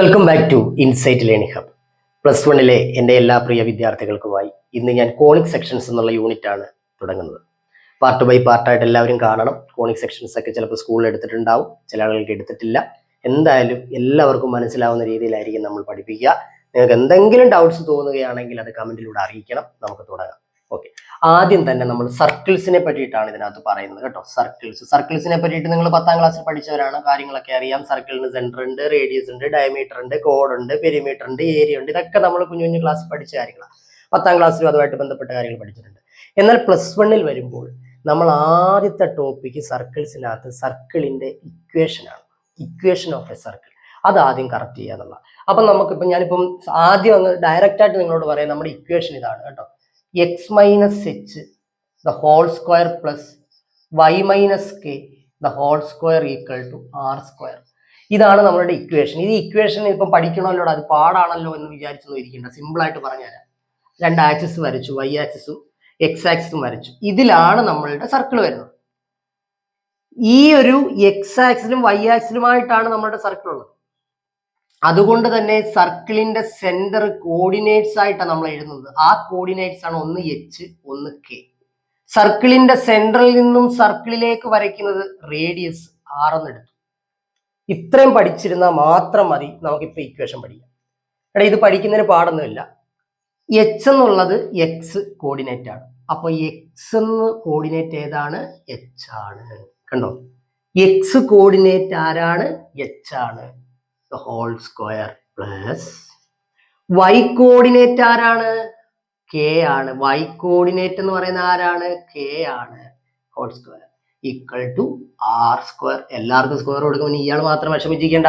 Welcome back to Insight Learning Hub. Plus വണ്ണിലെ എൻ്റെ എല്ലാ പ്രിയ വിദ്യാർത്ഥികൾക്കുമായി ഇന്ന് ഞാൻ കോണിക് സെക്ഷൻസ് എന്നുള്ള യൂണിറ്റാണ് തുടങ്ങുന്നത്. പാർട്ട് ബൈ പാർട്ടായിട്ട് എല്ലാവരും കാണണം. കോണിക് സെക്ഷൻസ് ഒക്കെ ചിലപ്പോൾ സ്കൂളിൽ എടുത്തിട്ടുണ്ടാവും, ചില ആളുകൾക്ക് എടുത്തിട്ടില്ല. എന്തായാലും എല്ലാവർക്കും മനസ്സിലാവുന്ന രീതിയിലായിരിക്കും നമ്മൾ പഠിപ്പിക്കുക. നിങ്ങൾക്ക് എന്തെങ്കിലും ഡൗട്ട്സ് തോന്നുകയാണെങ്കിൽ അത് കമൻറ്റിലൂടെ അറിയിക്കണം. നമുക്ക് തുടങ്ങാം. ഓക്കെ, ആദ്യം തന്നെ നമ്മൾ സർക്കിൾസിനെ പറ്റിയിട്ടാണ് ഇതിനകത്ത് പറയുന്നത് കേട്ടോ. സർക്കിൾസിനെ പറ്റിയിട്ട് നിങ്ങൾ 10ാം ക്ലാസ്സിൽ പഠിച്ചവരാണ്, കാര്യങ്ങളൊക്കെ അറിയാം. സർക്കിളിന് സെന്റർ ഉണ്ട്, റേഡിയസ് ഉണ്ട്, ഡയമീറ്റർ ഉണ്ട്, കോഡ് ഉണ്ട്, പെരിമീറ്റർ ഉണ്ട്, ഏരിയ ഉണ്ട്. ഇതൊക്കെ നമ്മൾ കുഞ്ഞു കുഞ്ഞു ക്ലാസ്സിൽ പഠിച്ച കാര്യങ്ങളാണ്. 10ാം ക്ലാസ്സിലും അതുമായിട്ട് ബന്ധപ്പെട്ട കാര്യങ്ങൾ പഠിച്ചിട്ടുണ്ട്. എന്നാൽ പ്ലസ് വണ്ണിൽ വരുമ്പോൾ നമ്മൾ ആദ്യത്തെ ടോപ്പിക്ക് സർക്കിൾസിനകത്ത് സർക്കിളിന്റെ ഇക്വേഷൻ ഓഫ് എ സർക്കിൾ. അത് ആദ്യം കറക്റ്റ് ചെയ്യുക എന്നുള്ള. അപ്പം നമുക്കിപ്പം ഞാനിപ്പം ആദ്യം അങ്ങ് ഡയറക്റ്റ് ആയിട്ട് നിങ്ങളോട് പറയാം, നമ്മുടെ ഇക്വേഷൻ ഇതാണ് കേട്ടോ. x minus h the whole square plus y minus k the whole square equal to r square. ഇതാണ് നമ്മുടെ ഇക്വേഷൻ. ഈ ഇക്വേഷൻ ഇപ്പം പഠിക്കണമല്ലോ, അത് പാടാണല്ലോ എന്ന് വിചാരിച്ചൊന്നും ഇരിക്കേണ്ട. സിമ്പിൾ ആയിട്ട് പറഞ്ഞുതരാം. 2 ആക്സിസ് വരച്ചു, y ആക്സിസും x ആക്സിസും വരച്ചു. ഇതിലാണ് നമ്മളുടെ സർക്കിൾ വരുന്നത്. ഈ ഒരു x ആക്സിലും y ആക്സിലുമായിട്ടാണ് നമ്മളുടെ സർക്കിൾ ഉള്ളത്. അതുകൊണ്ട് തന്നെ സർക്കിളിന്റെ സെന്റർ കോർഡിനേറ്റ്സ് ആയിട്ടാണ് നമ്മൾ എഴുതുന്നത്. ആ കോർഡിനേറ്റ്സ് ആണ് ഒന്ന് h, ഒന്ന് k. സർക്കിളിന്റെ സെന്ററിൽ നിന്നും സർക്കിളിലേക്ക് വരയ്ക്കുന്നത് റേഡിയസ് r എന്ന് എടുത്തു. ഇത്രയും പഠിച്ചിരുന്നാൽ മാത്രം മതി നമുക്കിപ്പോ ഇക്വേഷൻ പഠിക്കാം. എടാ, ഇത് പഠിക്കുന്നതിന് പാടൊന്നുമില്ല. h എന്നുള്ളത് x കോർഡിനേറ്റ് ആണ്. അപ്പൊ x എന്ന് കോർഡിനേറ്റ് ഏതാണ്? h ആണ്. കണ്ടോ, x കോർഡിനേറ്റ് ആരാണ്? h ആണ്. The whole square plus y coordinate ആരാണ്? k ആണ്. y കോർഡിനേറ്റ് എന്ന് പറയുന്ന ആരാണ്? k ആണ്. Whole square equal to r square. എല്ലാവർക്കും സ്ക്വയർ കൊടുക്കുമ്പോൾ ഇയാൾ മാത്രം വിഷമിച്ചിരിക്കേണ്ട,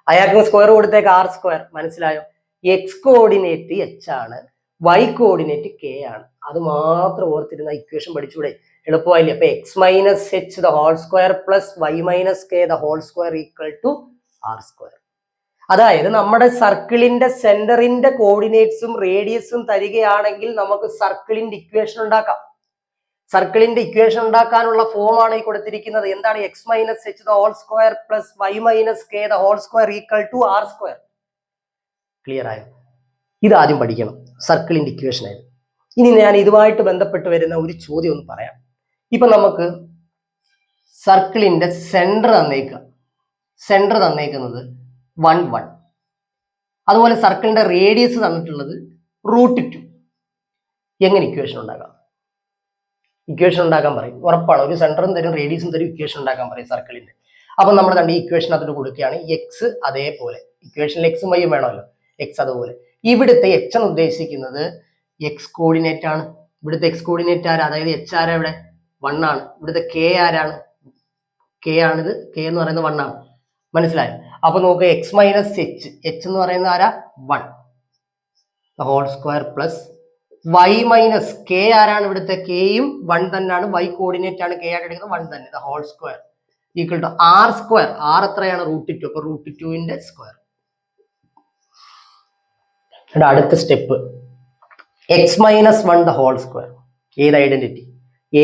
അയാൾക്ക് സ്ക്വയർ കൊടുത്തേക്ക് r സ്ക്വയർ. മനസ്സിലായോ? x കോർഡിനേറ്റ് h ആണ്, y കോർഡിനേറ്റ് k ആണ്. അത് മാത്രം ഓർത്തിരുന്ന ഇക്വേഷൻ പഠിച്ചൂടെ? എളുപ്പമായില്ലേ? അപ്പൊ x minus h the whole square plus y minus k the whole square equal to r square. അതായത് നമ്മുടെ സർക്കിളിന്റെ സെന്ററിന്റെ കോർഡിനേറ്റ്സും റേഡിയസും തരികയാണെങ്കിൽ നമുക്ക് സർക്കിളിന്റെ ഇക്വേഷൻ ഉണ്ടാക്കാം. സർക്കിളിന്റെ ഇക്വേഷൻ ഉണ്ടാക്കാനുള്ള ഫോമാണ് ഈ കൊടുത്തിരിക്കുന്നത്. എന്താണ്? x minus h the whole square plus y minus k the whole square equal to r square. Clear ആയോ? ഇത് ആദ്യം പഠിക്കണം, സർക്കിളിന്റെ ഇക്വേഷൻ ആയത്. ഇനി ഞാൻ ഇതുമായിട്ട് ബന്ധപ്പെട്ട് വരുന്ന ഒരു ചോദ്യം ഒന്ന് പറയാം. ഇപ്പൊ നമുക്ക് സർക്കിളിന്റെ സെന്റർ തന്നേക്കുന്നത് 1 1. അതുപോലെ സർക്കിളിന്റെ റേഡിയസ് തന്നിട്ടുള്ളത് √2. എങ്ങനെ ഇക്വേഷൻ ഉണ്ടാക്കാം? ഇക്വേഷൻ ഉണ്ടാക്കാൻ പറയും, ഉറപ്പാണ്. ഒരു സെന്ററും തരും, റേഡിയസും തരും, ഇക്വേഷൻ ഉണ്ടാക്കാൻ പറയും സർക്കിളിന്റെ. അപ്പൊ നമ്മൾ തന്നെ ഈ ഇക്വേഷൻ അതിന് കൊടുക്കുകയാണ്. എക്സ് അതേപോലെ, ഇക്വേഷനിൽ എക്സും വൈയും വേണമല്ലോ, എക്സ് അതുപോലെ. ഇവിടുത്തെ എച്ച് എന്ന് ഉദ്ദേശിക്കുന്നത് എക്സ് കോർഡിനേറ്റ് ആണ്. ഇവിടുത്തെ എക്സ് കോർഡിനേറ്റ് ആരാ? അതായത് എച്ച് ആരാ? ഇവിടെ 1 ആണ്. ഇവിടുത്തെ കെ ആരാണ്? കെ ആണിത്. കെ എന്ന് പറയുന്നത് 1 ആണ്. മനസ്സിലായോ? അപ്പൊ നോക്ക്, എക്സ് മൈനസ് എച്ച് എന്ന് പറയുന്ന ആരാ? 1 whole square plus Y minus K ആരാണ്? ഇവിടുത്തെ കെയും 1 തന്നെയാണ്, വൈ കോർഡിനേറ്റ് ആണ്, കെ ആയിട്ട് എടുക്കുന്നത് 1 തന്നെ, whole square equal to R square. R എത്രയാണ്? √2. അപ്പൊ √2ന്റെ സ്ക്വയർ. അടുത്ത step X minus 1 the whole square. ഏത് identity?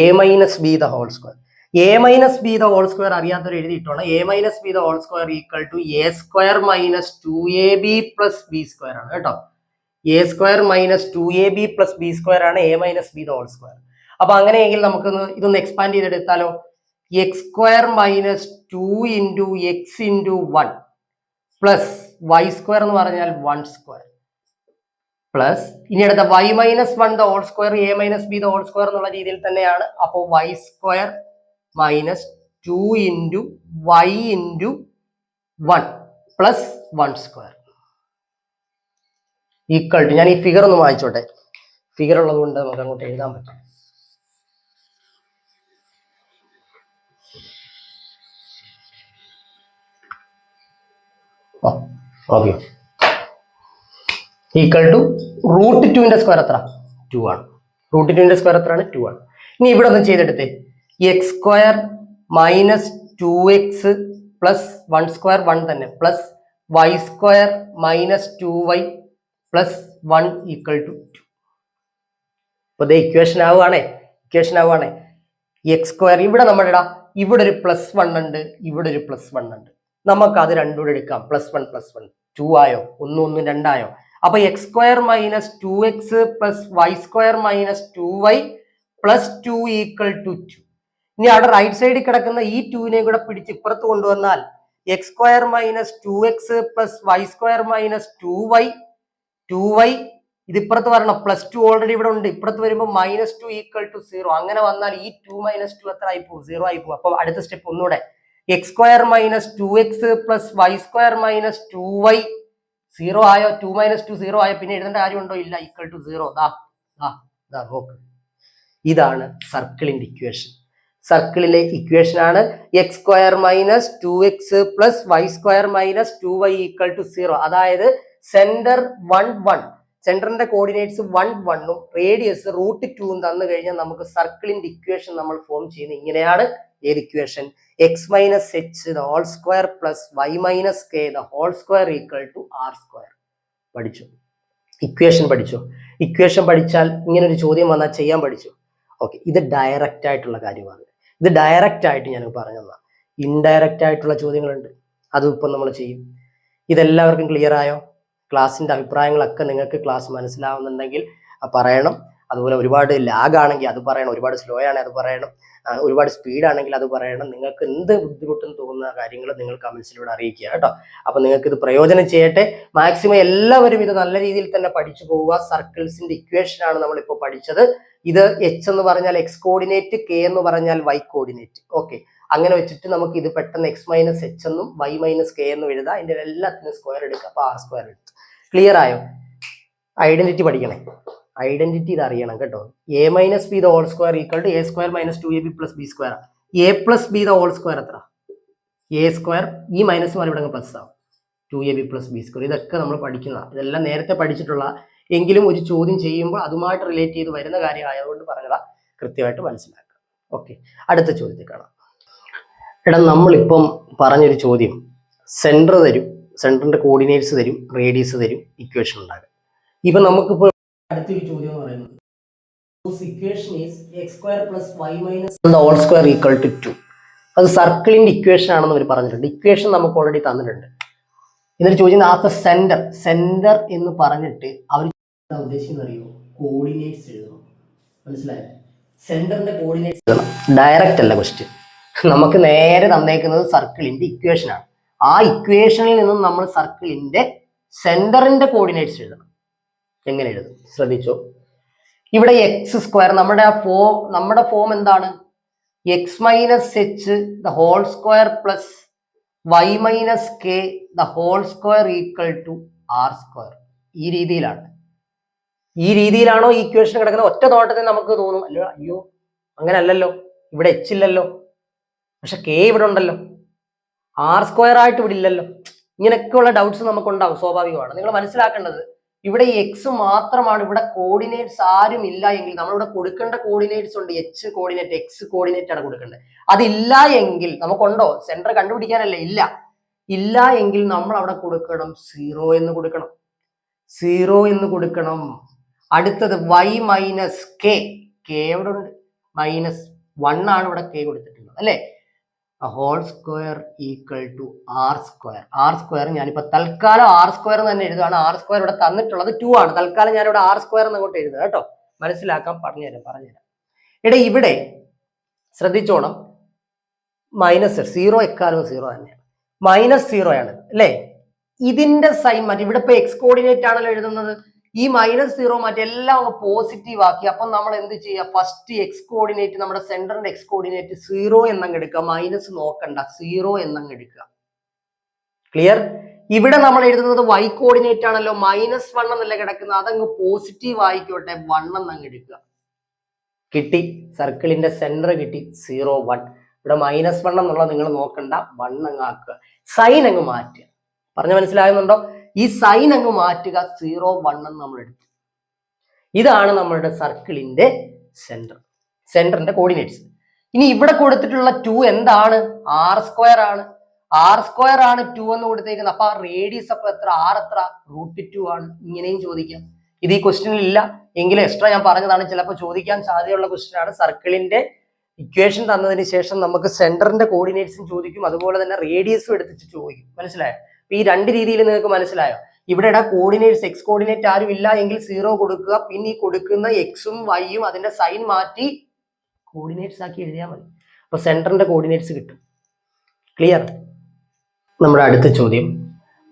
A minus B the whole square. A minus B the whole square അറിയാത്തവർ എഴുതിയിട്ടാണ്. A minus B the whole square equal to A square minus 2ab plus B square ആണ് കേട്ടോ. A square minus 2ab plus B square ആണ് A minus B the whole square. അപ്പൊ അങ്ങനെയെങ്കിൽ നമുക്കൊന്ന് ഇതൊന്ന് expand ചെയ്തെടുത്താലോ? X square minus 2 into X into 1 plus Y square എന്ന് പറഞ്ഞാൽ 1 സ്ക്വയർ പ്ലസ് ഇനി അടുത്ത Y minus 1 the whole square A minus B the whole square എന്നുള്ള രീതിയിൽ തന്നെയാണ്. അപ്പോൾ Y square minus 2 into Y into 1 plus 1 square equal to, ഞാൻ ഈ ഫിഗർ ഒന്ന് വായിച്ചോട്ടെ, ഫിഗർ ഉള്ളത് കൊണ്ട് നമുക്ക് അങ്ങോട്ട് എഴുതാൻ പറ്റും. ഓക്കെ, ഈക്വൽ ടു √2ന്റെ സ്ക്വയർ എത്ര? 2 ആണ്. √2ന്റെ സ്ക്വയർ എത്രയാണ്? 2 ആണ്. ഇനി ഇവിടെ ഒന്ന് ചെയ്തെടുത്തേ. X square minus 2x plus 1 square 1 തന്നെ plus Y square minus 2y plus 1 equal to 2. അപ്പൊ ഇത് ഇക്വേഷൻ ആവുകയാണേ. എക്സ് സ്ക്വയർ ഇവിടെ നമ്മുടെ ഇവിടെ ഒരു +1 ഉണ്ട്, ഇവിടെ ഒരു +1 ഉണ്ട്. നമുക്ക് അത് രണ്ടും കൂടെ എടുക്കാം. +1 +1 2 ആയോ? 1 1 2 ആയോ? അപ്പൊ X square minus 2x plus Y square minus 2y plus 2 equal to 2. ഇനി അവിടെ റൈറ്റ് സൈഡിൽ കിടക്കുന്ന ഈ 2നെ കൂടെ പിടിച്ച് ഇപ്പുറത്ത് കൊണ്ടുവന്നാൽ X square minus 2x plus Y square minus 2y ഇത് ഇപ്പുറത്ത് വരണം. പ്ലസ് 2 ഓൾറെഡി ഇവിടെ ഉണ്ട്. ഇപ്പുറത്ത് വരുമ്പോൾ മൈനസ് 2 ഈക്വൽ ടു 0. അങ്ങനെ വന്നാൽ ഈ 2 മൈനസ് 2 എത്ര ആയിപ്പോ? 0 ആയിപ്പോ. അപ്പൊ അടുത്ത സ്റ്റെപ്പ് ഒന്നുകൂടെ X square minus 2x plus Y square minus 2y 0 ആയോ? 2 മൈനസ് 2 0 ആയോ? പിന്നെ എഴുതേണ്ട കാര്യമുണ്ടോ? ഇല്ല. Equal to 0. നോക്ക്, ഇതാണ് സർക്കിളിന്റെ ഇക്വേഷൻ. സർക്കിളിലെ ഇക്വേഷൻ ആണ് X square minus 2x plus Y square minus 2y equal to 0. അതായത് സെന്റർ 1 1, സെന്ററിന്റെ കോർഡിനേറ്റ്സ് 1 1ഉം റേഡിയസ് √2 തന്നു കഴിഞ്ഞാൽ നമുക്ക് സർക്കിളിന്റെ ഇക്വേഷൻ നമ്മൾ ഫോം ചെയ്യുന്നത് ഇങ്ങനെയാണ്. ഏത് equation? X minus H the whole square plus Y minus K the whole square equal to R square. പഠിച്ചു? ഇക്വേഷൻ പഠിച്ചു? ഇക്വേഷൻ പഠിച്ചാൽ ഇങ്ങനെ ഒരു ചോദ്യം വന്നാൽ ചെയ്യാൻ പഠിച്ചു. ഓക്കെ, ഇത് ഡയറക്റ്റ് ആയിട്ടുള്ള കാര്യമാണ്. ഇത് ഡയറക്റ്റ് ആയിട്ട് ഞാൻ പറഞ്ഞു തന്നാ. ഇൻഡയറക്റ്റ് ആയിട്ടുള്ള ചോദ്യങ്ങളുണ്ട്, അതും ഇപ്പം നമ്മൾ ചെയ്യും. ഇതെല്ലാവർക്കും ക്ലിയർ ആയോ? ക്ലാസ്സിന്റെ അഭിപ്രായങ്ങളൊക്കെ നിങ്ങൾക്ക് ക്ലാസ് മനസ്സിലാവുന്നുണ്ടെങ്കിൽ പറയണം. അതുപോലെ ഒരുപാട് ലാഗ് ആണെങ്കിൽ അത് പറയണം, ഒരുപാട് സ്ലോ ആണെങ്കിൽ അത് പറയണം, ഒരുപാട് സ്പീഡ് ആണെങ്കിൽ അത് പറയണം. നിങ്ങൾക്ക് എന്ത് ബുദ്ധിമുട്ടെന്ന് തോന്നുന്ന കാര്യങ്ങൾ നിങ്ങൾ കമന്റ്സിലൂടെ അറിയിക്കുക കേട്ടോ. അപ്പൊ നിങ്ങൾക്ക് ഇത് പ്രയോജനം ചെയ്യട്ടെ. മാക്സിമം എല്ലാവരും ഇത് നല്ല രീതിയിൽ തന്നെ പഠിച്ചു പോവുക. സർക്കിൾസിന്റെ ഇക്വേഷൻ ആണ് നമ്മളിപ്പോൾ പഠിച്ചത്. ഇത് എച്ച് എന്ന് പറഞ്ഞാൽ എക്സ് കോർഡിനേറ്റ്, കെ എന്ന് പറഞ്ഞാൽ വൈ കോർഡിനേറ്റ്. ഓക്കെ, അങ്ങനെ വെച്ചിട്ട് നമുക്ക് ഇത് പെട്ടെന്ന് എക്സ് മൈനസ് എച്ച് എന്നും വൈ മൈനസ് കെ എന്നും എഴുതാം. അതിന്റെ എല്ലാത്തിനും സ്ക്വയർ എടുക്കുക. അപ്പൊ ആർ സ്ക്വയർ എടുത്തു. ക്ലിയർ ആയോ? ഐഡന്റിറ്റി പഠിക്കണേ. ഐഡന്റിറ്റി ഇത് അറിയണം കേട്ടോ. A minus B the whole square equal to A square minus 2ab plus B square. A plus B the whole square എത്ര? A square. ഈ മൈനസ് മാറി ഇവിടെ പ്ലസ് ആവും. 2ab plus B square. ഇതൊക്കെ നമ്മൾ പഠിക്കുന്ന, ഇതെല്ലാം നേരത്തെ പഠിച്ചിട്ടുള്ള, എങ്കിലും ഒരു ചോദ്യം ചെയ്യുമ്പോൾ അതുമായിട്ട് റിലേറ്റ് ചെയ്ത് വരുന്ന കാര്യം ആയതുകൊണ്ട് പറഞ്ഞതാ. കൃത്യമായിട്ട് മനസ്സിലാക്കുക. ഓക്കെ, അടുത്ത ചോദ്യത്തിൽ കാണാം. എടാ, നമ്മളിപ്പം പറഞ്ഞൊരു ചോദ്യം സെന്റർ തരും, സെന്ററിന്റെ കോർഡിനേറ്റ്സ് തരും, റേഡിയസ് തരും, ഇക്വേഷൻ ഉണ്ടാകും. ഇപ്പൊ നമുക്കിപ്പോ അടുത്തൊരു ചോദ്യം എന്ന് പറയുന്നത് equation is X square plus Y minus the whole square equal to 2. അത് സർക്കിളിന്റെ ഇക്വേഷൻ ആണെന്ന് അവർ പറഞ്ഞിട്ടുണ്ട്. ഇക്വേഷൻ നമുക്ക് ഓൾറെഡി തന്നിട്ടുണ്ട്. എന്നിട്ട് ചോദിക്കുന്നത് ആസ് എ സെന്റർ, സെന്റർ എന്ന് പറഞ്ഞിട്ട് അവർ ഉദ്ദേശിക്കുന്നത് അറിയോ? കോർഡിനേറ്റ്സ് എഴുതണം. മനസ്സിലായോ? സെന്ററിന്റെ കോർഡിനേറ്റ്സ് എഴുതണം. ഡയറക്റ്റ് അല്ല ക്വസ്റ്റ്യൻ. നമുക്ക് നേരെ തന്നേക്കുന്നത് സർക്കിളിന്റെ ഇക്വേഷൻ ആണ്. ആ ഇക്വേഷനിൽ നിന്നും നമ്മൾ സർക്കിളിന്റെ സെന്ററിന്റെ കോർഡിനേറ്റ്സ് എഴുതണം. എങ്ങനെ എഴുതും? ശ്രദ്ധിച്ചോ. ഇവിടെ എക്സ് സ്ക്വയർ, നമ്മുടെ ഫോം എന്താണ്? X minus H the whole square plus Y minus K the whole square equal to R square. ഈ രീതിയിലാണ്. ഈ രീതിയിലാണോ ഈ ഇക്വേഷൻ കിടക്കുന്നത്? ഒറ്റ നോട്ടത്തിൽ നമുക്ക് തോന്നും അല്ലോ, അയ്യോ അങ്ങനെ അല്ലല്ലോ, ഇവിടെ എച്ച് ഇല്ലല്ലോ, പക്ഷെ കെ ഇവിടെ ഉണ്ടല്ലോ, ആർ സ്ക്വയർ ആയിട്ട് ഇവിടെ ഇല്ലല്ലോ. ഇങ്ങനെയൊക്കെയുള്ള ഡൗട്ട്സ് നമുക്ക് ഉണ്ടാവും, സ്വാഭാവികമാണ്. നിങ്ങൾ മനസ്സിലാക്കേണ്ടത് ഇവിടെ എക്സ് മാത്രമാണ്. ഇവിടെ കോർഡിനേറ്റ്സ് ആരും ഇല്ല എങ്കിൽ നമ്മളിവിടെ കൊടുക്കേണ്ട കോർഡിനേറ്റ്സ് ഉണ്ട്. എച്ച് കോർഡിനേറ്റ്, എക്സ് കോർഡിനേറ്റ് ആണ് കൊടുക്കേണ്ടത്. അതില്ല എങ്കിൽ നമുക്കുണ്ടോ? സെന്റർ കണ്ടുപിടിക്കാനല്ലേ? ഇല്ല എങ്കിൽ നമ്മൾ അവിടെ കൊടുക്കണം 0 എന്ന് കൊടുക്കണം. 0 എന്ന് കൊടുക്കണം. അടുത്തത് വൈ മൈനസ് കെ. കെ എവിടെ ഉണ്ട്? -1 ആണ് ഇവിടെ കെ കൊടുത്തിട്ടുള്ളത് അല്ലേ? Whole square equal to R square. R square ഞാനിപ്പോ തൽക്കാലം ആർ സ്ക്വയർ തന്നെ എഴുതുകയാണ്. ആർ സ്ക്വയർ ഇവിടെ തന്നിട്ടുള്ളത് 2 ആണ്. തൽക്കാലം ഞാനിവിടെ ആർ സ്ക്വയർ എന്നങ്ങോട്ട് എഴുതുക കേട്ടോ. മനസ്സിലാക്കാൻ പറഞ്ഞുതരാം. എടാ, ഇവിടെ ശ്രദ്ധിച്ചോണം. -0 എക്കാലം 0 തന്നെയാണ്. -0 ആണ് അല്ലേ? ഇതിന്റെ സൈൻ മാറ്റി. ഇവിടെ ഇപ്പൊ എക്സ് കോർഡിനേറ്റ് ആണല്ലോ എഴുതുന്നത്. ഈ -0 മറ്റെല്ലാം പോസിറ്റീവ് ആക്കി. അപ്പം നമ്മൾ എന്ത് ചെയ്യുക? ഫസ്റ്റ് എക്സ് കോർഡിനേറ്റ്, നമ്മുടെ സെന്ററിന്റെ എക്സ് കോർഡിനേറ്റ് 0 എന്നങ്ങ് എടുക്കുക. മൈനസ് നോക്കണ്ട, 0 എന്നങ്ങ് എടുക്കുക. ക്ലിയർ? ഇവിടെ നമ്മൾ എഴുതുന്നത് വൈ കോർഡിനേറ്റ് ആണല്ലോ. -1 എന്നല്ല കിടക്കുന്നത്. അതങ്ങ് പോസിറ്റീവ് ആയിക്കോട്ടെ, 1 എന്നങ്ങ് എടുക്കുക. കിട്ടി. സർക്കിളിന്റെ സെന്റർ കിട്ടി. 0 1. ഇവിടെ -1 എന്നുള്ളത് നിങ്ങൾ നോക്കണ്ട, 1 അങ്ങ് ആക്കുക. സൈൻ അങ്ങ് മാറ്റുക. പറഞ്ഞു മനസ്സിലാകുന്നുണ്ടോ? ഈ സൈൻ അങ്ങ് മാറ്റുക. 0 1 എന്ന് നമ്മൾ എടുത്തു. ഇതാണ് നമ്മളുടെ സർക്കിളിന്റെ സെന്റർ, സെന്ററിന്റെ കോർഡിനേറ്റ്സ്. ഇനി ഇവിടെ കൊടുത്തിട്ടുള്ള 2 എന്താണ്? ആർ സ്ക്വയർ ആണ്. ആർ സ്ക്വയർ ആണ് 2 എന്ന് കൊടുത്തേക്കുന്നത്. അപ്പൊ ആ റേഡിയസ് അപ്പൊ എത്ര? ആർ എത്ര? √2 ആണ്. ഇങ്ങനെയും ചോദിക്കാം. ഇത് ഈ ക്വസ്റ്റ്യനിൽ ഇല്ല എങ്കിലും എക്സ്ട്രാ ഞാൻ പറഞ്ഞതാണ്. ചിലപ്പോൾ ചോദിക്കാൻ സാധ്യതയുള്ള ക്വസ്റ്റ്യൻ ആണ്. സർക്കിളിന്റെ ഇക്വേഷൻ തന്നതിന് ശേഷം നമുക്ക് സെന്ററിന്റെ കോർഡിനേറ്റ്സും ചോദിക്കും, അതുപോലെ തന്നെ റേഡിയസും എടുത്തിട്ട് ചോദിക്കും. മനസ്സിലായോ? ഈ രണ്ട് രീതിയിൽ നിങ്ങൾക്ക് മനസ്സിലായോ? ഇവിടെ കോർഡിനേറ്റ്സ് എക്സ് കോർഡിനേറ്റ് ആരും ഇല്ല എങ്കിൽ 0 കൊടുക്കുക. പിന്നെ ഈ കൊടുക്കുന്ന എക്സും വൈയും അതിന്റെ സൈൻ മാറ്റി കോർഡിനേറ്റ്സ് ആക്കി എഴുതിയാൽ മതി. അപ്പൊ സെന്ററിന്റെ കോർഡിനേറ്റ്സ് കിട്ടും. ക്ലിയർ? നമ്മുടെ അടുത്ത ചോദ്യം,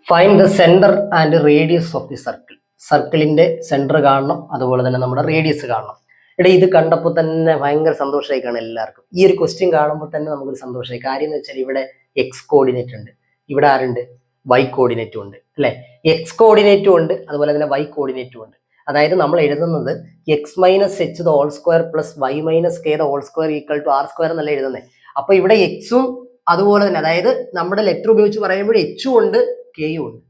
find the centre and radius of the circle. സർക്കിളിന്റെ സെന്റർ കാണണം, അതുപോലെ തന്നെ നമ്മുടെ റേഡിയസ് കാണണം. ഇത് കണ്ടപ്പോൾ തന്നെ ഭയങ്കര സന്തോഷമായി കാണും എല്ലാവർക്കും. ഈ ഒരു ക്വസ്റ്റ്യൻ കാണുമ്പോൾ തന്നെ നമുക്കൊരു സന്തോഷമായി. കാര്യം എന്ന് വെച്ചാൽ ഇവിടെ എക്സ് കോർഡിനേറ്റ് ഉണ്ട്, ഇവിടെ ആരുണ്ട്? വൈ കോർഡിനേറ്റും ഉണ്ട് അല്ലെ? എക്സ് കോർഡിനേറ്റും ഉണ്ട്, അതുപോലെ തന്നെ വൈ കോർഡിനേറ്റും ഉണ്ട്. അതായത് നമ്മൾ എഴുതുന്നത് x minus H the whole square plus Y minus K the whole square equal to R square എന്നല്ല എഴുതുന്നത്. അപ്പൊ ഇവിടെ എക്സും അതുപോലെ തന്നെ, അതായത് നമ്മുടെ ലെറ്റർ ഉപയോഗിച്ച് പറയുമ്പോൾ എച്ചും ഉണ്ട് കെയും ഉണ്ട്.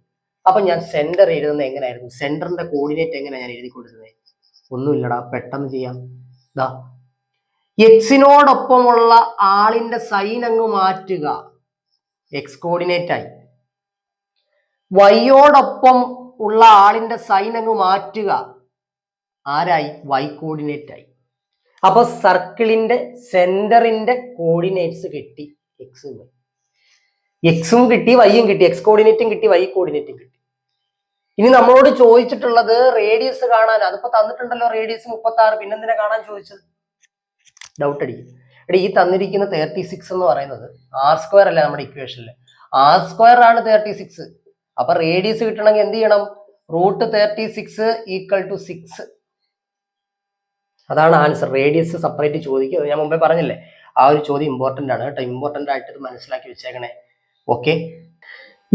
അപ്പൊ ഞാൻ സെന്റർ എഴുതുന്നത് എങ്ങനെയായിരുന്നു? സെന്ററിന്റെ കോർഡിനേറ്റ് എങ്ങനെയാണ് ഞാൻ എഴുതി കൊടുക്കുന്നത്? ഒന്നുമില്ലടാ, പെട്ടെന്ന് ചെയ്യാം. ദാ എക്സിനോടൊപ്പമുള്ള ആളിന്റെ സൈൻ അങ്ങ് മാറ്റുക, എക്സ് കോർഡിനേറ്റ് ആയി. വൈയോടൊപ്പം ഉള്ള ആളിന്റെ സൈൻ അങ്ങ് മാറ്റുക, ആരായി? വൈ കോർഡിനേറ്റ് ആയി. അപ്പൊ സർക്കിളിന്റെ സെന്ററിന്റെ കോർഡിനേറ്റ്സ് കിട്ടി, എക്സും വൈ. എക്സും കിട്ടി, വൈയും കിട്ടി, എക്സ് കോർഡിനേറ്റും കിട്ടി, വൈ കോർഡിനേറ്റും കിട്ടി. ഇനി നമ്മളോട് ചോദിച്ചിട്ടുള്ളത് റേഡിയസ് കാണാൻ. അതിപ്പോ തന്നിട്ടുണ്ടല്ലോ റേഡിയസ് 36, പിന്നെന്തിനാ കാണാൻ ചോദിച്ചത്? ഡൗട്ട് അടിക്കും. ഈ തന്നിരിക്കുന്ന 36 എന്ന് പറയുന്നത് ആർ സ്ക്വയർ അല്ല നമ്മുടെ ഇക്വേഷനിൽ, ആർ സ്ക്വയർ ആണ് 36. അപ്പൊ റേഡിയസ് കിട്ടണമെങ്കിൽ എന്ത് ചെയ്യണം? √36 ഈക്വൽ ടു 6. അതാണ് ആൻസർ. റേഡിയസ് സെപ്പറേറ്റ് ചോദിക്കുക. ഞാൻ മുമ്പേ പറഞ്ഞില്ലേ, ആ ഒരു ചോദ്യം ഇമ്പോർട്ടന്റ് ആണ് കേട്ടോ. ഇമ്പോർട്ടന്റ് ആയിട്ട് ഇത് മനസ്സിലാക്കി വെച്ചേക്കണേ. ഓക്കെ,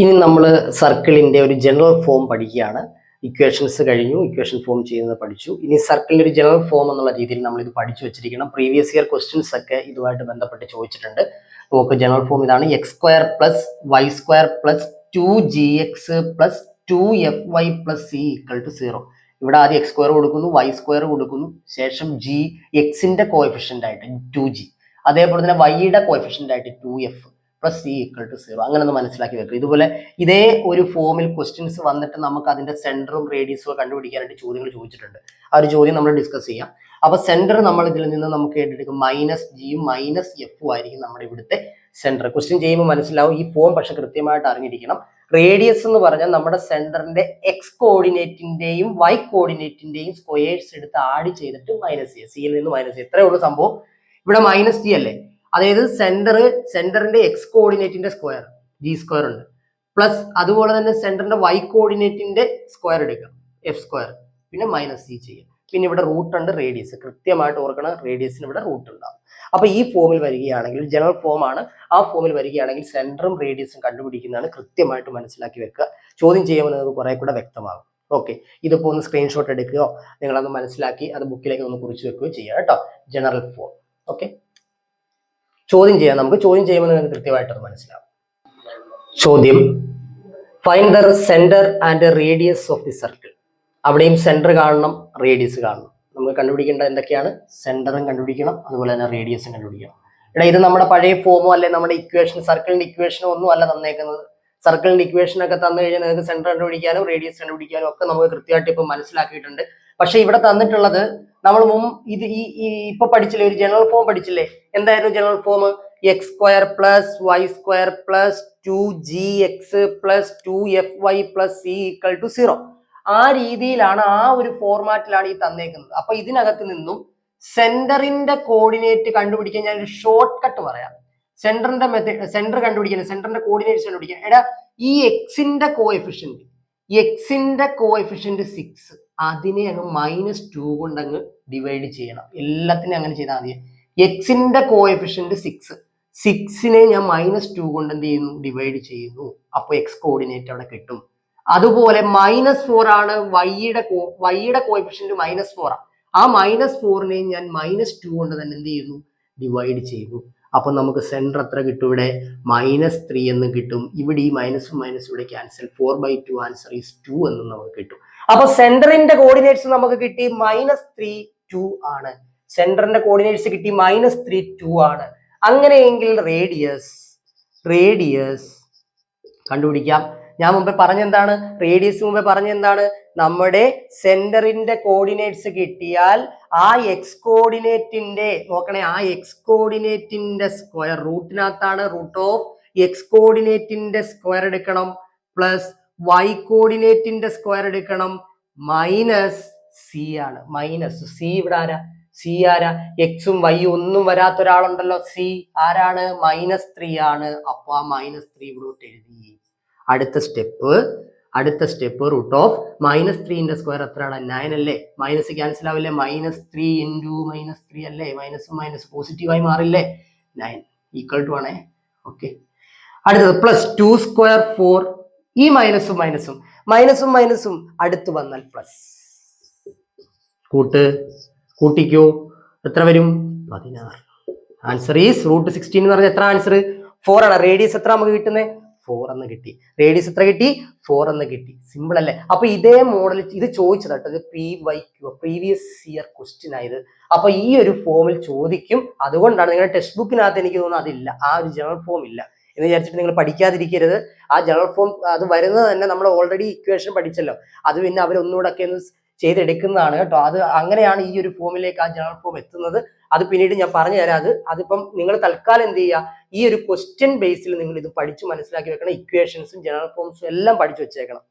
ഇനി നമ്മൾ സർക്കിളിന്റെ ഒരു ജനറൽ ഫോം പഠിക്കുകയാണ്. ഇക്വേഷൻസ് കഴിഞ്ഞു, ഇക്വേഷൻ ഫോം ചെയ്യുന്നത് പഠിച്ചു. ഇനി സർക്കിളിന്റെ ഒരു ജനറൽ ഫോം എന്നുള്ള രീതിയിൽ നമ്മൾ ഇത് പഠിച്ചു വെച്ചിരിക്കണം. പ്രീവിയസ് ഇയർ ക്വസ്റ്റ്യൻസ് ഒക്കെ ഇതുമായിട്ട് ബന്ധപ്പെട്ട് ചോദിച്ചിട്ടുണ്ട്. നമുക്ക് ജനറൽ ഫോം ഇതാണ്: x square plus Y square plus 2gx plus 2fy plus c equal to 0. ഇവിടെ ആദ്യം എക്സ് സ്ക്വയർ കൊടുക്കുന്നു, വൈ സ്ക്വയർ കൊടുക്കുന്നു, ശേഷം ജി എക്സിന്റെ കോഎഫിഷ്യന്റ് ആയിട്ട് 2g, അതേപോലെ തന്നെ വൈയുടെ കോഎഫിഷ്യന്റ് ആയിട്ട് 2f plus c equal to 0. അങ്ങനെ ഒന്ന് മനസ്സിലാക്കി വെക്കുക. ഇതുപോലെ ഇതേ ഒരു ഫോമിൽ ക്വസ്റ്റ്യൻസ് വന്നിട്ട് നമുക്ക് അതിന്റെ സെന്ററും റേഡിയസും കണ്ടുപിടിക്കാനായിട്ട് ചോദ്യങ്ങൾ ചോദിച്ചിട്ടുണ്ട്. ആ ഒരു ചോദ്യം നമ്മൾ ഡിസ്കസ് ചെയ്യാം. അപ്പൊ സെന്റർ നമ്മൾ ഇതിൽ നിന്ന് നമുക്ക് എടുക്കും -gയും -f ആയിരിക്കും നമ്മുടെ ഇവിടുത്തെ സെന്റർ. ക്വസ്റ്റ്യൻ ചെയ്യുമ്പോൾ മനസ്സിലാവും ഈ ഫോം, പക്ഷെ കൃത്യമായിട്ട് അറിഞ്ഞിരിക്കണം. റേഡിയസ് എന്ന് പറഞ്ഞാൽ നമ്മുടെ സെന്ററിന്റെ എക്സ് കോർഡിനേറ്റിന്റെയും വൈ കോർഡിനേറ്റിന്റെയും സ്ക്വയേഴ്സ് എടുത്ത് ആഡ് ചെയ്തിട്ട് -c, സിയിൽ നിന്ന് -c. ഇത്രയേ ഉള്ളൂ സംഭവം. ഇവിടെ -g അല്ലേ, അതായത് സെന്ററിന്റെ എക്സ് കോർഡിനേറ്റിന്റെ സ്ക്വയർ ജി സ്ക്വയർ ഉണ്ട്, പ്ലസ് അതുപോലെ തന്നെ സെന്ററിന്റെ വൈ കോർഡിനേറ്റിന്റെ സ്ക്വയർ എടുക്കാം, എഫ് സ്ക്വയർ, പിന്നെ -c ചെയ്യാം. പിന്നെ ഇവിടെ റൂട്ട് ഉണ്ട്, റേഡിയസ് കൃത്യമായിട്ട് ഓർക്കണം, റേഡിയസിന് ഇവിടെ റൂട്ട് ഉണ്ടാവും. അപ്പൊ ഈ ഫോമിൽ വരികയാണെങ്കിൽ, ജനറൽ ഫോം ആണ്, ആ ഫോമിൽ വരികയാണെങ്കിൽ സെന്ററും റേഡിയസും കണ്ടുപിടിക്കുന്നതാണ്. കൃത്യമായിട്ട് മനസ്സിലാക്കി വെക്കുക. ചോദ്യം ചെയ്യുമ്പോൾ നിങ്ങൾക്ക് കുറെ കൂടെ വ്യക്തമാകും. ഓക്കെ, ഇതിപ്പോ ഒന്ന് സ്ക്രീൻഷോട്ട് എടുക്കുകയോ നിങ്ങളത് മനസ്സിലാക്കി അത് ബുക്കിലേക്ക് ഒന്ന് കുറിച്ച് വെക്കുകയോ ചെയ്യുക കേട്ടോ. General form. ഓക്കെ, ചോദ്യം ചെയ്യാം. നമുക്ക് ചോദ്യം ചെയ്യുമ്പോൾ നിങ്ങൾക്ക് കൃത്യമായിട്ട് മനസ്സിലാവും. ചോദ്യം: find the centre and radius of the circle. അവിടെയും സെന്റർ കാണണം, റേഡിയസ് കാണണം. നമുക്ക് കണ്ടുപിടിക്കേണ്ടത് എന്തൊക്കെയാണ്? സെന്ററും കണ്ടുപിടിക്കണം, അതുപോലെ തന്നെ റേഡിയസും കണ്ടുപിടിക്കണം. ഇത് നമ്മുടെ പഴയ ഫോമോ അല്ലെ നമ്മുടെ ഇക്വേഷൻ, സർക്കിളിന്റെ ഇക്വേഷനോ ഒന്നും അല്ല തന്നേക്കുന്നത്. സർക്കിളിന്റെ ഇക്വേഷൻ ഒക്കെ തന്നു കഴിഞ്ഞാൽ നിങ്ങൾക്ക് സെന്റർ കണ്ടുപിടിക്കാനും റേഡിയസ് കണ്ടുപിടിക്കാനും ഒക്കെ നമുക്ക് കൃത്യമായിട്ട് ഇപ്പൊ മനസ്സിലാക്കിയിട്ടുണ്ട്. പക്ഷെ ഇവിടെ തന്നിട്ടുള്ളത് നമ്മൾ ഇത് ഇപ്പൊ പഠിച്ചില്ലേ, ഒരു ജനറൽ ഫോം പഠിച്ചില്ലേ? എന്തായിരുന്നു general form? X square plus Y square plus 2gx plus 2fy plus c equal to 0. ആ രീതിയിലാണ്, ആ ഒരു ഫോർമാറ്റിലാണ് ഈ തന്നേക്കുന്നത്. അപ്പൊ ഇതിനകത്ത് നിന്നും സെന്ററിന്റെ കോർഡിനേറ്റ് കണ്ടുപിടിക്കാൻ ഞാൻ ഒരു ഷോർട്ട് കട്ട് പറയാം. സെന്ററിന്റെ മെത്തേഡ്, സെന്റർ കണ്ടുപിടിക്കാൻ, സെന്ററിന്റെ കോർഡിനേറ്റ്സ് കണ്ടുപിടിക്കാൻ, ഈ എക്സിന്റെ കോഎഫിഷ്യന്റ് 6, അതിനെ അങ്ങ് -2 കൊണ്ട് അങ്ങ് ഡിവൈഡ് ചെയ്യണം. എല്ലാത്തിനും അങ്ങനെ ചെയ്താൽ മതി. എക്സിന്റെ കോഎഫിഷ്യന്റ് 6നെ ഞാൻ -2 കൊണ്ട് എന്ത് ചെയ്യുന്നു? ഡിവൈഡ് ചെയ്യുന്നു. അപ്പൊ എക്സ് കോർഡിനേറ്റ് അവിടെ കിട്ടും. അതുപോലെ -4 ആണ് വൈയുടെ കോഎഫിഷ്യന്റ് -4 ആണ്. ആ -4നെ ഞാൻ -2 കൊണ്ട് തന്നെ എന്ത് ചെയ്യുന്നു? ഡിവൈഡ് ചെയ്യുന്നു. അപ്പൊ നമുക്ക് സെന്റർ എത്ര കിട്ടും? ഇവിടെ -3 എന്ന് കിട്ടും. ഇവിടെ ഈ മൈനസും ഇവിടെ ക്യാൻസൽ, 4/2 ആൻസർ ഈസ് 2 എന്ന് നമുക്ക് കിട്ടും. അപ്പൊ സെന്ററിന്റെ കോർഡിനേറ്റ്സ് നമുക്ക് കിട്ടി -3, 2 ആണ്. സെന്ററിന്റെ കോർഡിനേറ്റ്സ് കിട്ടി -3, 2 ആണ്. അങ്ങനെയെങ്കിൽ റേഡിയസ് കണ്ടുപിടിക്കാം. ഞാൻ മുമ്പേ പറഞ്ഞെന്താണ്? റേഡിയസ് മുമ്പേ പറഞ്ഞെന്താണ്? നമ്മുടെ സെന്ററിന്റെ കോർഡിനേറ്റ്സ് കിട്ടിയാൽ ആ എക്സ് കോർഡിനേറ്റിന്റെ, നോക്കണേ, ആ എക്സ് കോർഡിനേറ്റിന്റെ സ്ക്വയർ റൂട്ടിനകത്താണ്, റൂട്ട് ഓഫ് എക്സ് കോർഡിനേറ്റിന്റെ സ്ക്വയർ എടുക്കണം, പ്ലസ് y കോർഡിനേറ്റിന്റെ സ്ക്വയർ എടുക്കണം മൈനസ് സി ആണ്. മൈനസ് സി ഇവിടെ ആരാ? സി ആരാ? എക്സും വൈയും ഒന്നും വരാത്ത ഒരാളുണ്ടല്ലോ, സി ആരാണ്? -3 ആണ്. അപ്പൊ ആ -3 ഇവിടോട്ട് എഴുതി. അടുത്ത സ്റ്റെപ്പ് റൂട്ട് ഓഫ് -3ന്റെ സ്ക്വയർ എത്രയാണ്? 9 അല്ലേ? Minus cancel ആവില്ലേ? -3 ഇൻറ്റു -3 അല്ലേ? മൈനസ് പോസിറ്റീവായി മാറില്ലേ? 9 ഈക്വൽ ടു ആണേ. ഓക്കെ, അടുത്തത് പ്ലസ് 2 സ്ക്വയർ 4. ഈ മൈനസും അടുത്ത് വന്നാൽ പ്ലസ്. കൂട്ടിക്കോ, എത്ര വരും? 16. ആൻസർ ഈസ് റൂട്ട് 16 എന്ന് പറഞ്ഞാൽ എത്ര? ആൻസർ 4 ആണ്. റേഡിയസ് എത്ര നമുക്ക് കിട്ടുന്നത്? 4 എന്ന് കിട്ടി. റേഡിയസ് എത്ര കിട്ടി? 4 എന്ന് കിട്ടി. സിമ്പിൾ അല്ലേ? അപ്പൊ ഇതേ മോഡൽ ഇത് ചോദിച്ചതാട്ടോ, ഇത് PYQ പ്രീവിയസ് ഇയർ ക്വസ്റ്റ്യൻ ആയത്. അപ്പൊ ഈ ഒരു ഫോമിൽ ചോദിക്കും. അതുകൊണ്ടാണ് നിങ്ങളുടെ ടെക്സ്റ്റ് ബുക്കിനകത്ത് എനിക്ക് തോന്നുന്നു അതില്ല, ആ ഒരു ജനറൽ ഫോം ഇല്ല എന്ന് വിചാരിച്ചിട്ട് നിങ്ങൾ പഠിക്കാതിരിക്കരുത്. ആ ജനറൽ ഫോം അത് വരുന്നത് തന്നെ നമ്മൾ ഓൾറെഡി ഇക്വേഷൻ പഠിച്ചല്ലോ, അത് പിന്നെ അവരൊന്നുകൂടെ ഒക്കെ ഒന്ന് ചെയ്തെടുക്കുന്നതാണ് കേട്ടോ. അത് അങ്ങനെയാണ് ഈ ഒരു ഫോമിലേക്ക് ആ ജനറൽ ഫോം എത്തുന്നത്. അത് പിന്നീട് ഞാൻ പറഞ്ഞു തരാം. അതിപ്പം നിങ്ങൾ തൽക്കാലം എന്ത് ചെയ്യുക, ഈ ഒരു ക്വസ്റ്റ്യൻ ബേസിൽ നിങ്ങൾ ഇത് പഠിച്ച് മനസ്സിലാക്കി വെക്കണം. ഇക്വേഷൻസും ജനറൽ ഫോംസും എല്ലാം പഠിച്ചു വെച്ചേക്കണം.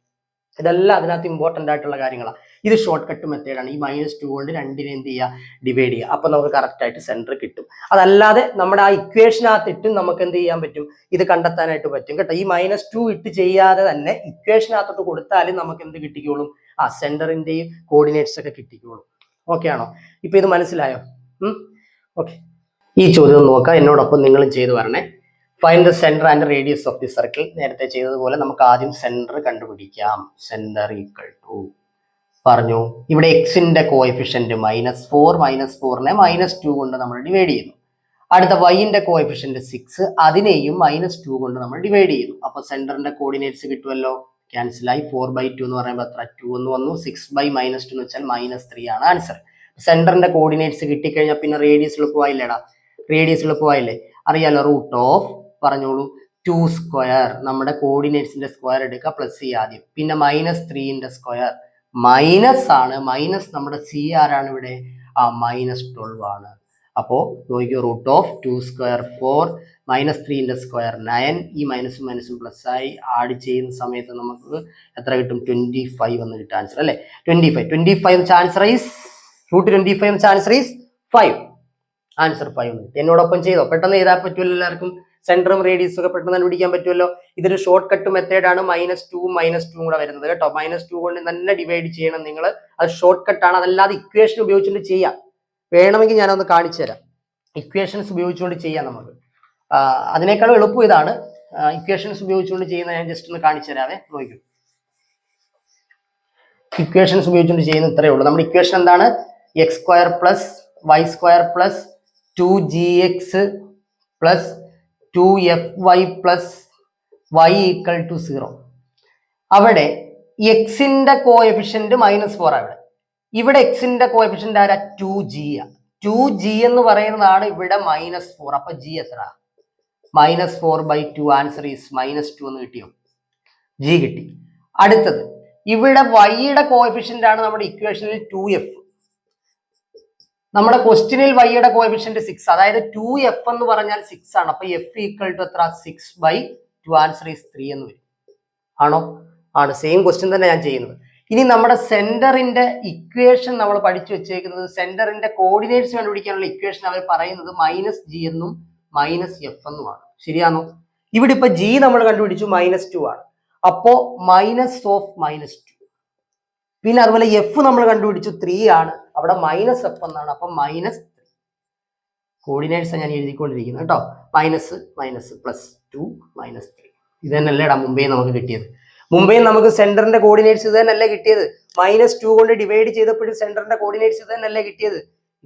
ഇതെല്ലാം അതിനകത്ത് ഇമ്പോർട്ടന്റ് ആയിട്ടുള്ള കാര്യങ്ങളാണ്. ഇത് ഷോർട്ട് കട്ട് മെത്തേഡാണ്. ഈ -2 കൊണ്ട് 2നെ എന്ത് ചെയ്യുക? ഡിവൈഡ് ചെയ്യുക. അപ്പൊ നമുക്ക് കറക്റ്റ് ആയിട്ട് സെന്റർ കിട്ടും. അതല്ലാതെ നമ്മുടെ ആ ഇക്വേഷനകത്ത് ഇട്ടും നമുക്ക് എന്ത് ചെയ്യാൻ പറ്റും? ഇത് കണ്ടെത്താനായിട്ട് പറ്റും കേട്ടോ. ഈ -2 ഇട്ട് ചെയ്യാതെ തന്നെ ഇക്വേഷനകത്തോട്ട് കൊടുത്താലും നമുക്ക് എന്ത് കിട്ടിക്കോളും? ആ സെന്ററിന്റെയും കോർഡിനേറ്റ്സ് ഒക്കെ കിട്ടിക്കോളും. ഓക്കെ ആണോ? ഇപ്പൊ ഇത് മനസ്സിലായോ? ഓക്കെ, ഈ ചോദ്യം നോക്കാം, എന്നോടൊപ്പം നിങ്ങളും ചെയ്തു വരണേ. Find the centre and radius of the circle. നേരത്തെ ചെയ്തതുപോലെ നമുക്ക് ആദ്യം സെന്റർ കണ്ടുപിടിക്കാം. സെന്റർ ഈക്വൽ ടു പറഞ്ഞു, ഇവിടെ എക്സിന്റെ കോഎഫിഷ്യന്റ് -4, -4നെ -2 കൊണ്ട് നമ്മൾ ഡിവൈഡ് ചെയ്യുന്നു. അടുത്ത വൈന്റെ കോഎഫിഷ്യന്റ് 6, അതിനെയും -2 കൊണ്ട് നമ്മൾ ഡിവൈഡ് ചെയ്യുന്നു. അപ്പൊ സെന്ററിന്റെ കോർഡിനേറ്റ്സ് കിട്ടുമല്ലോ, ക്യാൻസൽ ആയി. 4/2 എന്ന് പറയുമ്പോൾ എത്ര? 2 എന്ന് വന്നു. 6/-2 എന്ന് വെച്ചാൽ -3 ആണ് ആൻസർ. സെന്ററിന്റെ കോർഡിനേറ്റ്സ് കിട്ടിക്കഴിഞ്ഞാൽ പിന്നെ റേഡിയസ് എളുപ്പമായില്ലേടാ? റേഡിയസ് എളുപ്പമായില്ലേ? അറിയാലോ, റൂട്ട് ഓഫ് പറഞ്ഞോളൂ 2 സ്ക്വയർ, നമ്മുടെ കോർഡിനേറ്റ്സിന്റെ സ്ക്വയർ എടുക്കുക, പ്ലസ് സി ആദ്യം, പിന്നെ -3ന്റെ സ്ക്വയർ മൈനസ് ആണ്. മൈനസ് നമ്മുടെ സി ആരാണ് ഇവിടെ? ആ -12 ആണ്. അപ്പോ നോക്കിയോ, റൂട്ട് ഓഫ് 2 സ്ക്വയർ 4, -3ന്റെ സ്ക്വയർ 9. ഈ മൈനസും പ്ലസ് ആയി ആഡ് ചെയ്യുന്ന സമയത്ത് നമുക്ക് എത്ര കിട്ടും? 25 എന്ന് കിട്ടും ആൻസർ അല്ലെ? 25 answer is root 25 answer is 5. Answer 5 എന്ന് കിട്ടും. എന്നോടൊപ്പം ചെയ്തോ? പെട്ടെന്ന് ചെയ്താൽ പറ്റുമല്ലോ എല്ലാവർക്കും. സെന്ററും റേഡിയസും ഒക്കെ പെട്ടെന്ന് കണ്ടുപിടിക്കാൻ പറ്റുമല്ലോ. ഇതൊരു ഷോർട്ട് കട്ട് മെത്തേഡാണ്. -2 കൂടെ വരുന്നത് കേട്ടോ. -2 കൊണ്ട് തന്നെ ഡിവൈഡ് ചെയ്യണം നിങ്ങൾ. അത് ഷോർട്ട് കട്ടാണ്. അതല്ലാതെ ഇക്വേഷൻ ഉപയോഗിച്ചുകൊണ്ട് ചെയ്യാം. വേണമെങ്കിൽ ഞാനൊന്ന് കാണിച്ചു തരാം. ഇക്വേഷൻസ് ഉപയോഗിച്ചുകൊണ്ട് ചെയ്യാം നമുക്ക്. അതിനേക്കാളും എളുപ്പം ഇതാണ്. ഇക്വേഷൻസ് ഉപയോഗിച്ചുകൊണ്ട് ചെയ്യുന്ന ഞാൻ ജസ്റ്റ് ഒന്ന് കാണിച്ചു തരാവേ. നോക്കൂ, ഇക്വേഷൻസ് ഉപയോഗിച്ചുകൊണ്ട് ചെയ്യുന്ന ഇത്രയേ ഉള്ളൂ. നമ്മുടെ ഇക്വേഷൻ എന്താണ്? x² + y² + 2gx + 2fy + y = 0. അവിടെ എക്സിന്റെ കോഎഫിഷ്യന്റ് -4 ആണ്. ഇവിടെ എക്സിന്റെ കോഎഫിഷ്യന്റ് ആരാ? 2g. 2g എന്ന് പറയുന്നതാണ് ഇവിടെ -4. അപ്പൊ g എത്ര? -4/2. ആൻസർ ഈസ് -2 എന്ന് കിട്ടിയോ? g കിട്ടി. അടുത്തത് ഇവിടെ y-യുടെ കോഎഫിഷ്യന്റ് ആണ് നമ്മുടെ ഇക്വേഷനിൽ 2f. നമ്മുടെ ക്വസ്റ്റ്യനിൽ y-യുടെ കോഎഫിഷ്യന്റ് 6, അതായത് 2f എന്ന് പറഞ്ഞാൽ 6 ആണ്. അപ്പൊ f = എത്ര? 6/2. ആൻസർ ഈസ് 3 എന്ന് വരും. ആണോ? ആണ്. സെയിം ക്വസ്റ്റ്യൻ തന്നെ ഞാൻ ചെയ്യുന്നത്. ഇനി നമ്മുടെ സെന്ററിന്റെ ഇക്വേഷൻ നമ്മൾ പഠിച്ചു വെച്ചേക്കുന്നത്, സെന്ററിന്റെ കോർഡിനേറ്റ്സ് കണ്ടുപിടിക്കാനുള്ള ഇക്വേഷൻ അവർ പറയുന്നത് -g എന്നും -f എന്നുമാണ്. ശരിയാണോ? ഇവിടെ ഇപ്പൊ g നമ്മൾ കണ്ടുപിടിച്ചു -2 ആണ്. അപ്പോ -2. പിന്നെ അതുപോലെ എഫ് നമ്മൾ കണ്ടുപിടിച്ചു 3 ആണ്. അവിടെ -f എന്നാണ്. അപ്പൊ -3. കോർഡിനേറ്റ്സ് ഞാൻ എഴുതിക്കൊണ്ടിരിക്കുന്നത് കേട്ടോ. -+2 -3. ഇത് തന്നെയല്ലേടാ മുമ്പേ നമുക്ക് കിട്ടിയത്? മുമ്പേ നമുക്ക് സെന്ററിന്റെ കോർഡിനേറ്റ്സ് ഇത് തന്നെയല്ലേ കിട്ടിയത്? -2 കൊണ്ട് ഡിവൈഡ് ചെയ്തപ്പോഴും സെന്ററിന്റെ കോർഡിനേറ്റ്സ് ഇത് തന്നെയല്ലേ കിട്ടിയത്?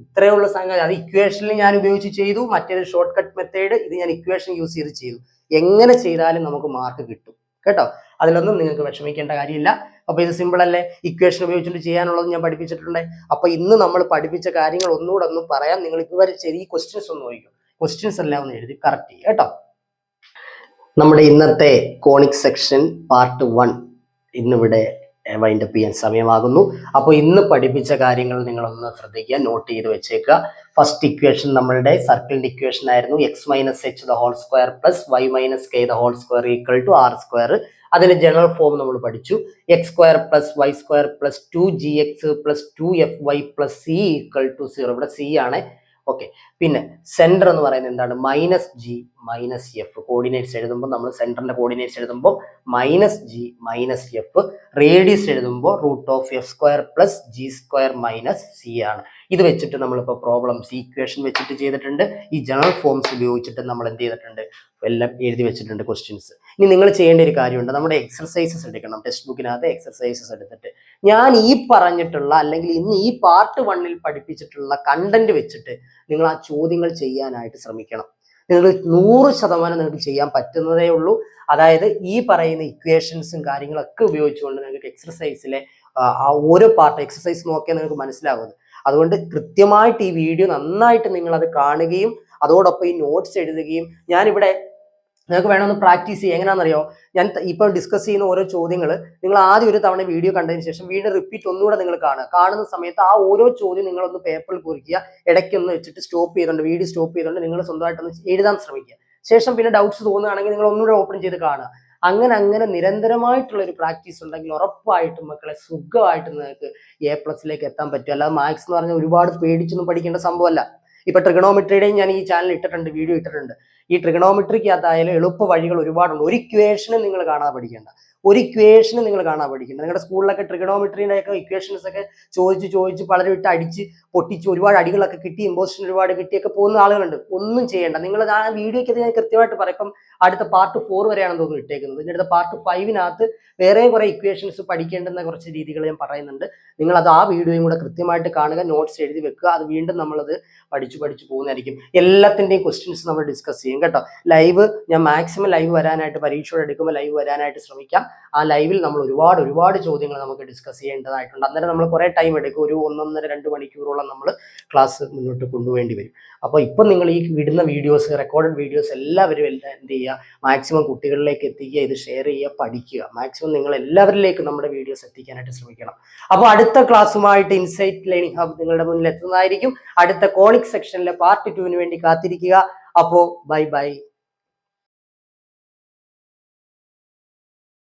ഇത്രയുള്ള സംഗതി. അത് ഇക്വേഷനിൽ ഞാൻ ഉപയോഗിച്ച് ചെയ്തു. മറ്റേത് ഷോർട്ട് കട്ട് മെത്തേഡ്, ഇത് ഞാൻ ഇക്വേഷൻ യൂസ് ചെയ്ത് ചെയ്തു. എങ്ങനെ ചെയ്താലും നമുക്ക് മാർക്ക് കിട്ടും കേട്ടോ. അതിലൊന്നും നിങ്ങൾക്ക് വിഷമിക്കേണ്ട കാര്യമില്ല. അപ്പൊ ഇത് സിമ്പിൾ അല്ലേ? ഇക്വേഷൻ ഉപയോഗിച്ചുകൊണ്ട് ചെയ്യാനുള്ളത് ഞാൻ പഠിപ്പിച്ചിട്ടുണ്ട്. അപ്പൊ ഇന്ന് നമ്മൾ പഠിപ്പിച്ച കാര്യങ്ങൾ ഒന്നുകൂടെ ഒന്നും പറയാം. നിങ്ങൾ ഇതുവരെ ഈ ക്വസ്റ്റ്യൻസ് ഒന്ന് നോക്കിക്കും. ക്വസ്റ്റ്യൻസ് എല്ലാം ഒന്ന് എഴുതി കറക്റ്റ് ചെയ്യുക കേട്ടോ. നമ്മുടെ ഇന്നത്തെ കോണിക് സെക്ഷൻ പാർട്ട് 1 ഇന്നിവിടെ വൈൻഡപ്പ് ചെയ്യാൻ സമയമാകുന്നു. അപ്പോൾ ഇന്ന് പഠിപ്പിച്ച കാര്യങ്ങൾ നിങ്ങളൊന്ന് ശ്രദ്ധിക്കുക, നോട്ട് ചെയ്ത് വെച്ചേക്കുക. ഫസ്റ്റ് ഇക്വേഷൻ നമ്മളുടെ സർക്കിളിന്റെ ഇക്വേഷൻ ആയിരുന്നു x minus H the whole square plus Y minus K the whole square equal to R square. അതിന്റെ ജനറൽ ഫോം നമ്മൾ പഠിച്ചു. X square plus Y square plus 2gx plus 2fy plus c equal to 0. ഇവിടെ C ആണ്. Okay, പിന്നെ centre എന്ന് പറയുന്നത് എന്താണ്? Minus G minus F. Coordinates എഴുതുമ്പോൾ നമ്മൾ സെന്ററിന്റെ കോർഡിനേറ്റ്സ് എഴുതുമ്പോൾ minus G minus F. Radius എഴുതുമ്പോൾ root of F square plus G square minus C ആണ്. ഇത് വെച്ചിട്ട് നമ്മളിപ്പോൾ പ്രോബ്ലംസ് ഈക്വേഷൻ വെച്ചിട്ട് ചെയ്തിട്ടുണ്ട്. ഈ ജനറൽ ഫോംസ് ഉപയോഗിച്ചിട്ട് നമ്മൾ എന്ത് ചെയ്തിട്ടുണ്ട്? എല്ലാം എഴുതി വെച്ചിട്ടുണ്ട് ക്വസ്റ്റ്യൻസ്. ഇനി നിങ്ങൾ ചെയ്യേണ്ട ഒരു കാര്യമുണ്ട്, നമ്മുടെ എക്സർസൈസസ് എടുക്കണം. ടെക്സ്റ്റ് ബുക്കിനകത്ത് എക്സർസൈസസ് എടുത്തിട്ട് ഞാൻ ഈ പറഞ്ഞിട്ടുള്ള അല്ലെങ്കിൽ ഇന്ന് ഈ പാർട്ട് 1 പഠിപ്പിച്ചിട്ടുള്ള കണ്ടന്റ് വെച്ചിട്ട് നിങ്ങൾ ആ ചോദ്യങ്ങൾ ചെയ്യാനായിട്ട് ശ്രമിക്കണം. നിങ്ങൾ 100% നിങ്ങൾക്ക് ചെയ്യാൻ പറ്റുന്നതേ ഉള്ളൂ. അതായത് ഈ പറയുന്ന ഇക്വേഷൻസും കാര്യങ്ങളൊക്കെ ഉപയോഗിച്ചുകൊണ്ട് നിങ്ങൾക്ക് എക്സർസൈസിലെ ആ ഓരോ പാർട്ട് എക്സർസൈസ് നോക്കിയാൽ നിങ്ങൾക്ക് മനസ്സിലാവുന്നത്. അതുകൊണ്ട് കൃത്യമായിട്ട് ഈ വീഡിയോ നന്നായിട്ട് നിങ്ങൾ അത് കാണുകയും അതോടൊപ്പം ഈ നോട്ട്സ് എഴുതുകയും, ഞാനിവിടെ നിങ്ങൾക്ക് വേണമെന്ന് പ്രാക്ടീസ് ചെയ്യുക. എങ്ങനെയാണെന്നറിയോ? ഞാൻ ഇപ്പോൾ ഡിസ്കസ് ചെയ്യുന്ന ഓരോ ചോദ്യങ്ങൾ നിങ്ങൾ ആദ്യം ഒരു തവണ വീഡിയോ കണ്ടതിന് ശേഷം വീണ്ടും റിപ്പീറ്റ് ഒന്നുകൂടെ നിങ്ങൾ കാണുന്ന സമയത്ത് ആ ഓരോ ചോദ്യം നിങ്ങളൊന്ന് പേപ്പറിൽ കുറിക്കുക. ഇടയ്ക്കൊന്ന് വെച്ചിട്ട് സ്റ്റോപ്പ് ചെയ്തുകൊണ്ട് വീഡിയോ സ്റ്റോപ്പ് ചെയ്തുകൊണ്ട് നിങ്ങൾ സ്വന്തമായിട്ടൊന്ന് എഴുതാൻ ശ്രമിക്കുക. ശേഷം പിന്നെ ഡൗട്ട്സ് തോന്നുകയാണെങ്കിൽ നിങ്ങൾ ഒന്നുകൂടെ ഓപ്പൺ ചെയ്ത് കാണുക. അങ്ങനെ നിരന്തരമായിട്ടുള്ള ഒരു പ്രാക്ടീസ് ഉണ്ടെങ്കിൽ ഉറപ്പായിട്ടും മക്കളെ സുഖമായിട്ട് നിങ്ങൾക്ക് A+ലേക്ക് എത്താൻ പറ്റും. അല്ലാതെ മാത്സ് എന്ന് പറഞ്ഞാൽ ഒരുപാട് പേടിച്ചൊന്നും പഠിക്കേണ്ട സംഭവമല്ല. ഇപ്പൊ ട്രിഗണോമെട്രിയുടെയും ഞാൻ ഈ ചാനൽ ഇട്ടിട്ടുണ്ട്, വീഡിയോ ഇട്ടിട്ടുണ്ട്. ഈ ട്രിഗണോമെട്രിക്കകത്തായാലും എളുപ്പ വഴികൾ ഒരുപാടുണ്ട്. ഒരു ഇക്വേഷനും നിങ്ങൾ കാണാതെ പഠിക്കേണ്ട. നിങ്ങളുടെ സ്കൂളിലൊക്കെ ട്രിഗണോമെട്രിയുടെ ഒക്കെ ഇക്വേഷൻസ് ഒക്കെ ചോദിച്ച് പലരും ഇട്ട് അടിച്ച് പൊട്ടിച്ച് ഒരുപാട് അടികളൊക്കെ കിട്ടി, ഇമ്പോസിഷൻ ഒരുപാട് കിട്ടിയൊക്കെ പോകുന്ന ആളുകളുണ്ട്. ഒന്നും ചെയ്യേണ്ട. നിങ്ങൾ ആ വീഡിയോയ്ക്ക് ഞാൻ കൃത്യമായിട്ട് പറയും. ഇപ്പം അടുത്ത പാർട്ട് 4 വരെയാണെന്ന് തോന്നുന്നു ഇട്ടേക്കുന്നത്. ഇതിന്റെ അടുത്ത പാർട്ട് 5-നകത്ത് വേറെ കുറെ ഇക്വേഷൻസ് പഠിക്കേണ്ടുന്ന കുറച്ച് രീതികൾ ഞാൻ പറയുന്നുണ്ട്. നിങ്ങൾ അത് ആ വീഡിയോയും കൂടെ കൃത്യമായിട്ട് കാണുക, നോട്ട്സ് എഴുതി വെക്കുക. അത് വീണ്ടും നമ്മളത് പഠിച്ചു പോകുന്നതായിരിക്കും. എല്ലാത്തിൻ്റെയും ക്വസ്റ്റ്യൻസ് നമ്മൾ ഡിസ്കസ് ചെയ്യും കേട്ടോ. ലൈവ് ഞാൻ മാക്സിമം ലൈവ് വരാനായിട്ട്, പരീക്ഷയോടെ എടുക്കുമ്പോൾ ലൈവ് വരാനായിട്ട് ശ്രമിക്കാം. ആ ലൈവിൽ നമ്മൾ ഒരുപാട് ചോദ്യങ്ങൾ നമുക്ക് ഡിസ്കസ് ചെയ്യേണ്ടതായിട്ടുണ്ട്. അന്നേരം നമ്മൾ കുറേ ടൈം എടുക്കും. ഒരു 1-1.5-2 മണിക്കൂറോളം നമ്മൾ ക്ലാസ് മുന്നോട്ട് കൊണ്ടുപോകേണ്ടി വരും. അപ്പോൾ ഇപ്പം നിങ്ങൾ ഈ വിടുന്ന വീഡിയോസ്, റെക്കോർഡഡ് വീഡിയോസ് എല്ലാവരും എന്ത് ചെയ്യുക? മാക്സിമം കുട്ടികളിലേക്ക് എത്തിക്കുക, ഇത് ഷെയർ ചെയ്യുക, പഠിക്കുക. മാക്സിമം നിങ്ങൾ എല്ലാവരിലേക്കും നമ്മുടെ വീഡിയോസ് എത്തിക്കാനായിട്ട് ശ്രമിക്കണം. അപ്പോൾ അടുത്ത ക്ലാസ്സുമായിട്ട് ഇൻസൈറ്റ് ലേണിംഗ് ഹബ് നിങ്ങളുടെ മുന്നിൽ എത്തുന്നതായിരിക്കും. അടുത്ത കോണിക് സെക്ഷനിലെ പാർട്ട് 2 വേണ്ടി കാത്തിരിക്കുക. അപ്പോൾ ബൈ.